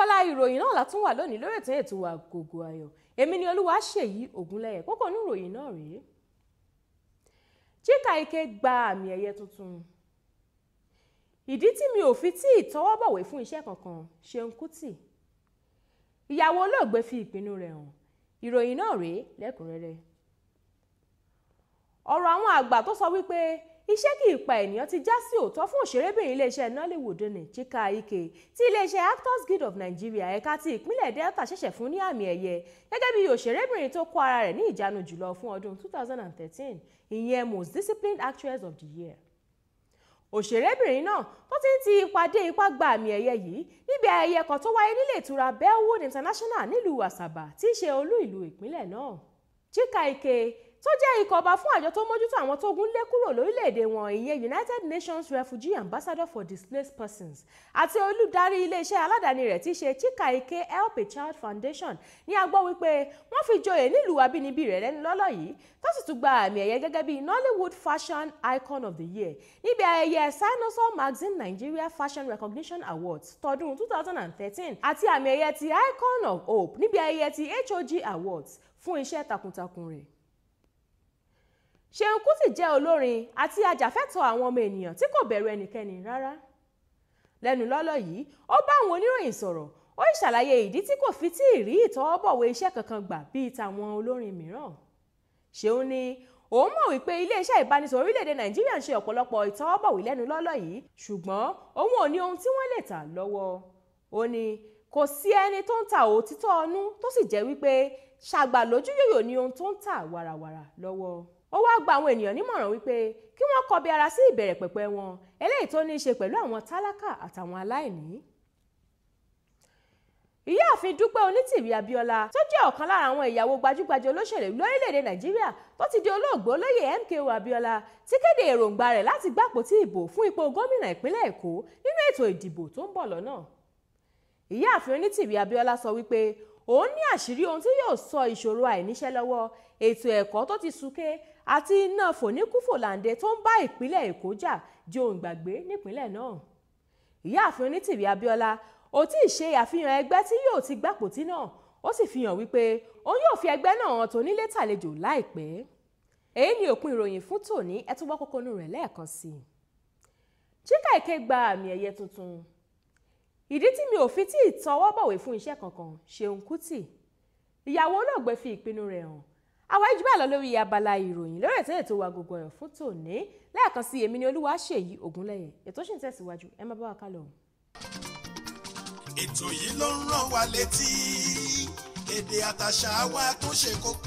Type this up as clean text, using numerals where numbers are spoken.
abala ìròyìn náà la tún wà lónìí lórí ètò Agogo Ayo. Èmi ni Olúwaṣèyí Ògúnlẹ̀yẹ. Kókó inú ìròyìn náà rèé. CHIKA gba àmì ẹ̀yẹ tuntun. Ìdí tí mi ò fi tí ìtọwọ́ bọ̀wé fún iṣẹ́ kankan, SEUN KUTI. Ìyàwó olóògbé fi ìpinnu rẹ̀ hàn. Ìròyìn náà rèé lẹ́kùnrẹ́rẹ́. Ọ̀rọ̀ àwọn àgbà tó sọ wípé iṣẹ́ kì í pa ènìyàn ti já sí òótọ́ fún òṣèrébìnrin iléeṣẹ́ Nollywood ní CHIKA tí iléeṣẹ́ Actors Guild of Nigeria ẹ̀ka ti ìpínlẹ̀ Delta ṣẹ̀ṣẹ̀ fún ní àmì ẹ̀yẹ gẹ́gẹ́ bí òṣèrébìnrin tó kó ara rẹ̀ ní ìjánu jùlọ fún ọdún 2013, ìyẹn Most Disciplined Actress of the Year. Òṣèrébìnrin náà tó ti ń ti ipa dé ipá gba àmì ẹ̀yẹ yìí níbi ayẹyẹ kan tó wáyé nílé ìtura BOWE International nílùú Asaba tí í ṣe olú ìlú ìpínlẹ̀ náà. CHIKA tó jẹ́ ikọ̀ ọba fún àjọ tó mójútó àwọn tó gún lé kúrò lórílẹ̀‐èdè wọn, ìyẹn United Nations Refugee Ambassador for Displaced Persons, àti olùdarí iléeṣẹ́ aládàáni rẹ̀ tí í ṣe CHIKA Help a Child Foundation ní a gbọ́ wípé wọ́n fi joyè nílùú abínibí rẹ̀ lẹ́nu lọ́lọ́ yìí tó sì tún gba àmì ẹ̀yẹ gẹ́gẹ́ bí Nollywood Fashion Icon of the Year níbi ayẹyẹ SEUN Magazine Nigeria Fashion Recognition Awards tọdún 2013 àti àmì ẹ̀yẹ ti Icon of Hope níbi ayẹyẹ ti HOG Awards fún iṣẹ́ takuntakun rẹ̀. SEUN KUTI jẹ́ olórin àti ajàfẹ́tọ̀ọ́ àwọn ọmọ ènìyàn tí kò bẹ̀rù ẹnikẹ́ni rárá. Lẹ́nu lọ́lọ́ yìí, ó bá àwọn oníròyìn sọ̀rọ̀, ó ṣàlàyé ìdí tí kò fi tí ì rí ìtọwọ́bọ̀wé iṣẹ́ kankan gbà bíi tàwọn olórin mìíràn. SEUN ní òun mọ̀ wípé iléeṣẹ́ ìbánisọ̀rọ̀ orílẹ̀-èdè Nàìjíríà ń ṣe ọ̀pọ̀lọpọ̀ ìtọwọ́bọ̀wé lẹ́nu lọ́lọ́ yìí, ṣùgbọ́n òun ò ní ohun tí wọ́n lè tà lọ́wọ́. Ó ní kò sí ẹni tó ń ta òtítọ́ ọnú tó sì jẹ́ wípé ṣàgbà lójú yòyò ní ohun tó ń tà wàràwàrà lọ́wọ́. Ó wá gba àwọn ènìyàn nímọ̀ràn wípé kí wọ́n kọbi ara sí ìbẹ̀rẹ̀ pẹ̀pẹ̀ wọn eléyìí tó ní í ṣe pẹ̀lú àwọn tálákà àtàwọn aláìní. Ìyáàfin Dúpẹ́ Onítìrí Abíọ́lá tó jẹ́ ọ̀kan lára àwọn ìyàwó gbajúgbajà olóṣèlú lórílẹ̀‐èdè Nàìjíríà tó ti di olóògbé olóyè M.K.O Abíọ́lá ti kéde èròǹgbà rẹ̀ láti gbàpótí ìbò fún ipò gómìnà ìpínlẹ̀ Èkó nínú ètò ìdìbò tó ń bọ̀ lọ́nà. Ìyáàfin Onítìrí Abíọ́lá sọ wípé òun ní àṣírí ohun tí yóò sọ ìṣòro àìníṣẹ́ lọ́wọ́, ètò ẹ̀kọ́ tó ti súnké àti iná fòníkúfòlàǹdè tó ń bá ìpínlẹ̀ Èkó jà jẹ́ ohun ìgbàgbé nípínlẹ̀ náà. Ìyáàfin Onítìrí Abíọ́lá ò tí ì ṣe àfihàn ẹgbẹ́ tí yóò ti gbàpótí náà, ó sì fi hàn wípé òun yóò fi ẹgbẹ́ náà hàn tó nílé tàlejò láìpẹ́. Èyí ni òpin ìròyìn fún tòní, ẹ tún gbọ́ kókó inú rẹ̀ lẹ́ẹ̀kan sí i. CHIKA gba àmì ẹ̀yẹ tuntun. Ìdí tí mi ò fi tí ì tọwọ́ bọ̀wé fún iṣẹ́ kankan, SEUN KUTI. Ìyàwó olóògbé fi ìpinnu rẹ̀ hàn. Àwa ìjú bá lọ lórí abala ìròyìn lórí ètò Agogo Ayo fún tòní. Lẹ́ẹ̀kan sí èmi ni Olúwaṣèyí Ògúnlẹ̀yẹ. Ètò ṣì ń tẹ̀síwájú, ẹ má bá wa ká lọ. Ètò yìí ló ń rán wa létí èdè àtàṣà wa tó ṣe kókó.